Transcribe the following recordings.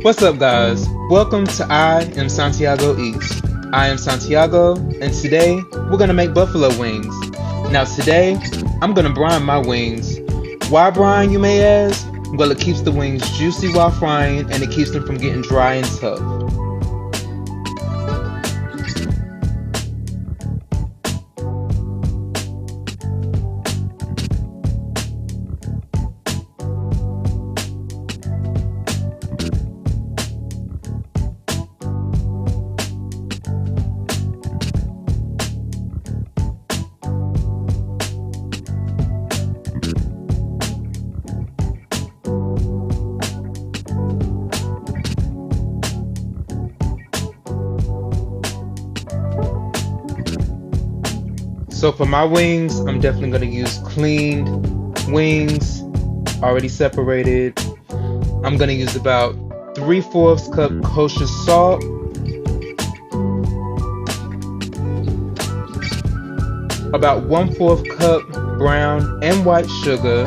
What's up, guys? Welcome to I Am Santiago Eats. I am Santiago, and today we're gonna make buffalo wings. Now today, I'm gonna brine my wings. Why brine, you may ask? Well, it keeps the wings juicy while frying, and it keeps them from getting dry and tough. So for my wings, I'm definitely going to use cleaned wings, already separated. I'm going to use about 3/4 cup kosher salt, about 1/4 cup brown and white sugar,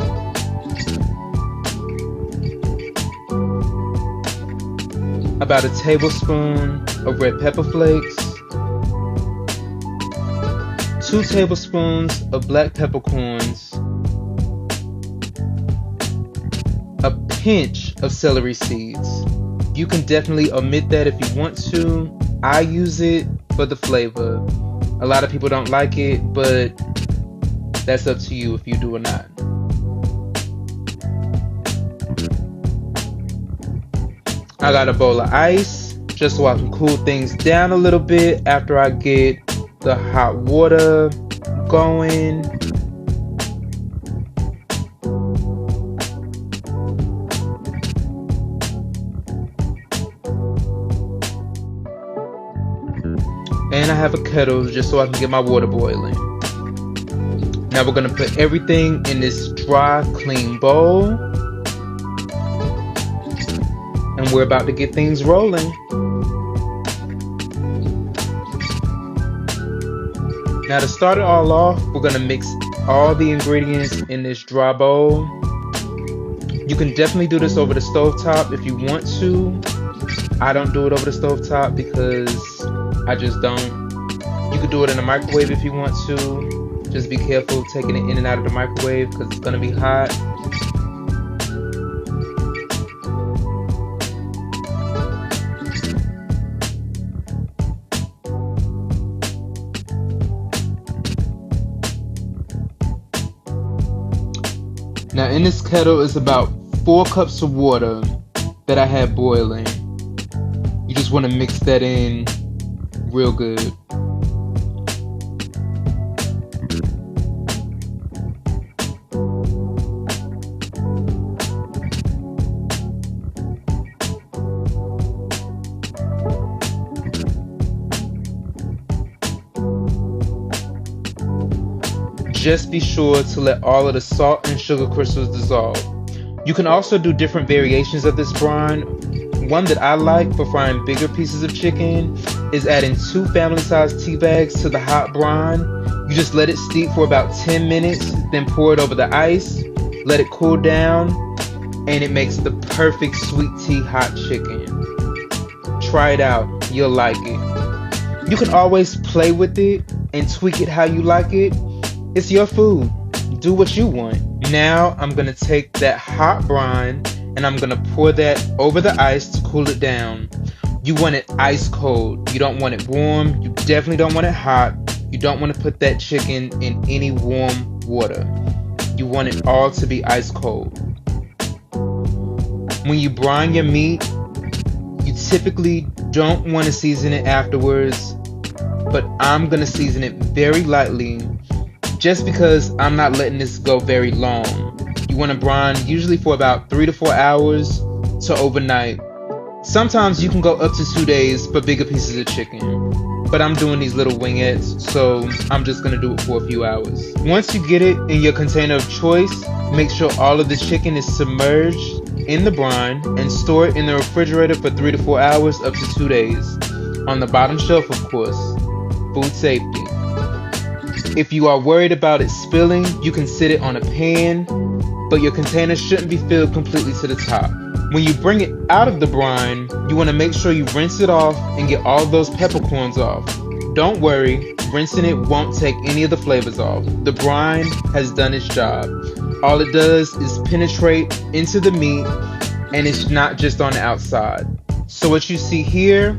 about a tablespoon of red pepper flakes, 2 tablespoons of black peppercorns, a pinch of celery seeds. You can definitely omit that if you want to. I use it for the flavor. A lot of people don't like it, but that's up to you if you do or not. I got a bowl of ice just so I can cool things down a little bit after I get the hot water going. And I have a kettle just so I can get my water boiling. Now we're gonna put everything in this dry, clean bowl. And we're about to get things rolling. Now to start it all off, we're gonna mix all the ingredients in this dry bowl. You can definitely do this over the stovetop if you want to. I don't do it over the stovetop because I just don't. You could do it in the microwave if you want to. Just be careful taking it in and out of the microwave because it's gonna be hot. Now in this kettle is about 4 cups of water that I had boiling. You just want to mix that in real good. Just be sure to let all of the salt and sugar crystals dissolve. You can also do different variations of this brine. One that I like for frying bigger pieces of chicken is adding 2 family-sized tea bags to the hot brine. You just let it steep for about 10 minutes, then pour it over the ice, let it cool down, and it makes the perfect sweet tea hot chicken. Try it out, you'll like it. You can always play with it and tweak it how you like it. It's your food. Do what you want. Now I'm gonna take that hot brine and I'm gonna pour that over the ice to cool it down. You want it ice cold. You don't want it warm. You definitely don't want it hot. You don't want to put that chicken in any warm water. You want it all to be ice cold. When you brine your meat, you typically don't want to season it afterwards, but I'm gonna season it very lightly just because I'm not letting this go very long. You want to brine usually for about 3 to 4 hours to overnight. Sometimes you can go up to 2 days for bigger pieces of chicken, but I'm doing these little wingettes, so I'm just going to do it for a few hours. Once you get it in your container of choice, make sure all of the chicken is submerged in the brine and store it in the refrigerator for 3 to 4 hours up to 2 days. On the bottom shelf, of course. Food safety. If you are worried about it spilling, you can sit it on a pan, but your container shouldn't be filled completely to the top. When you bring it out of the brine, you want to make sure you rinse it off and get all those peppercorns off. Don't worry, rinsing it won't take any of the flavors off. The brine has done its job. All it does is penetrate into the meat, and it's not just on the outside. So what you see here,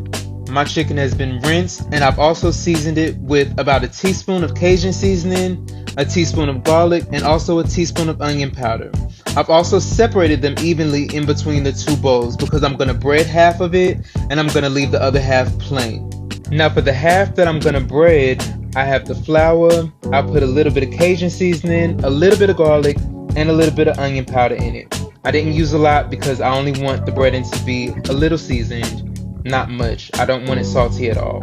my chicken has been rinsed, and I've also seasoned it with about a teaspoon of Cajun seasoning, a teaspoon of garlic, and also a teaspoon of onion powder. I've also separated them evenly in between the two bowls because I'm going to bread half of it and I'm going to leave the other half plain. Now for the half that I'm going to bread, I have the flour, I put a little bit of Cajun seasoning, a little bit of garlic, and a little bit of onion powder in it. I didn't use a lot because I only want the breading to be a little seasoned, not much. I don't want it salty at all.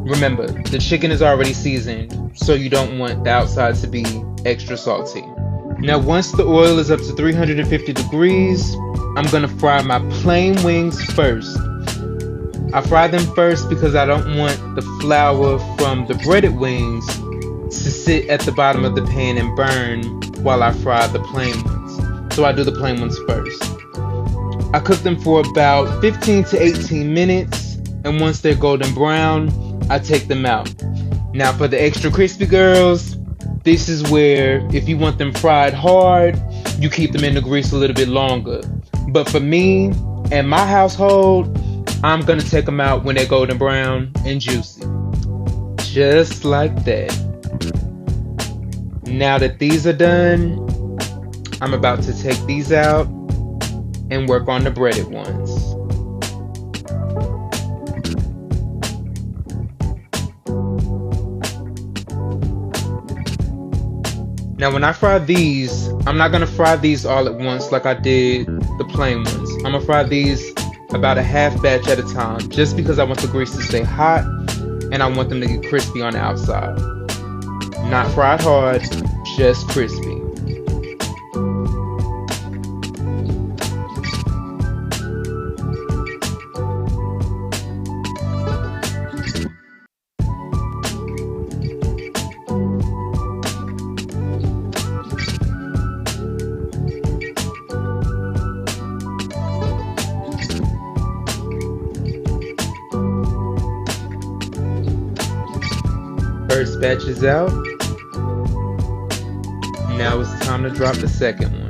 Remember, the chicken is already seasoned, so you don't want the outside to be extra salty. Now once the oil is up to 350 degrees, I'm gonna fry my plain wings first. I fry them first because I don't want the flour from the breaded wings to sit at the bottom of the pan and burn while I fry the plain ones. So I do the plain ones first. I cook them for about 15 to 18 minutes, and once they're golden brown, I take them out. Now for the extra crispy girls, this is where if you want them fried hard, you keep them in the grease a little bit longer. But for me and my household, I'm gonna take them out when they're golden brown and juicy. Just like that. Now that these are done, I'm about to take these out and work on the breaded ones. Now when I fry these, I'm not going to fry these all at once like I did the plain ones. I'm going to fry these about a half batch at a time, just because I want the grease to stay hot and I want them to get crispy on the outside. Not fried hard, just crispy. First batch is out. Now it's time to drop the second one.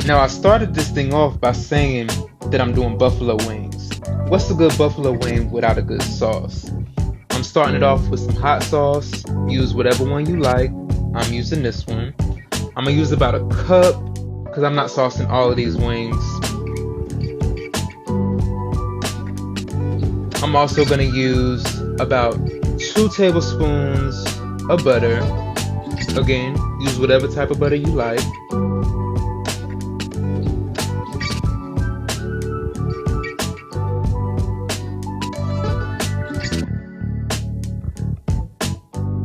Now I started this thing off by saying that I'm doing buffalo wings. What's a good buffalo wing without a good sauce? I'm starting it off with some hot sauce. Use whatever one you like. I'm using this one. I'm gonna use about a cup because I'm not saucing all of these wings. I'm also gonna use about 2 tablespoons of butter. Again, use whatever type of butter you like.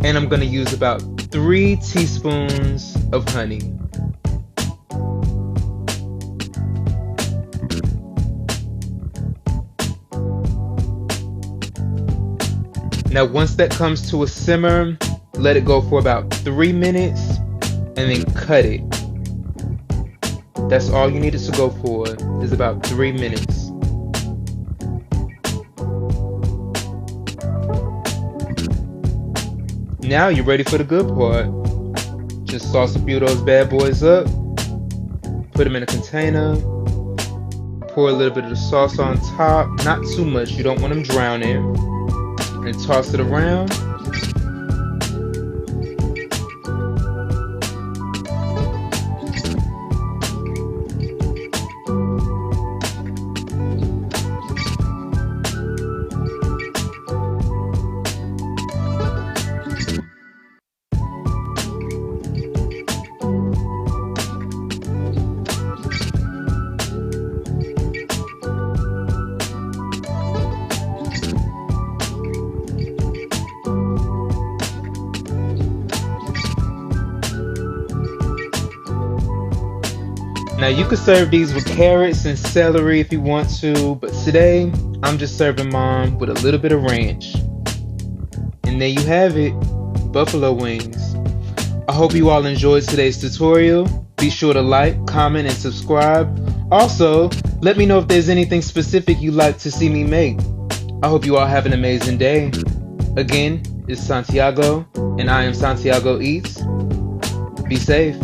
And I'm going to use about 3 teaspoons of honey. Now once that comes to a simmer, let it go for about 3 minutes and then cut it. That's all you need it to go for, is about 3 minutes. Now you're ready for the good part. Just sauce a few of those bad boys up, put them in a container, pour a little bit of the sauce on top, not too much, you don't want them drowning, and toss it around. Now you could serve these with carrots and celery if you want to, but today I'm just serving mine with a little bit of ranch. And there you have it, buffalo wings. I hope you all enjoyed today's tutorial. Be sure to like, comment, and subscribe. Also, let me know if there's anything specific you'd like to see me make. I hope you all have an amazing day. Again, it's Santiago, and I am Santiago Eats. Be safe.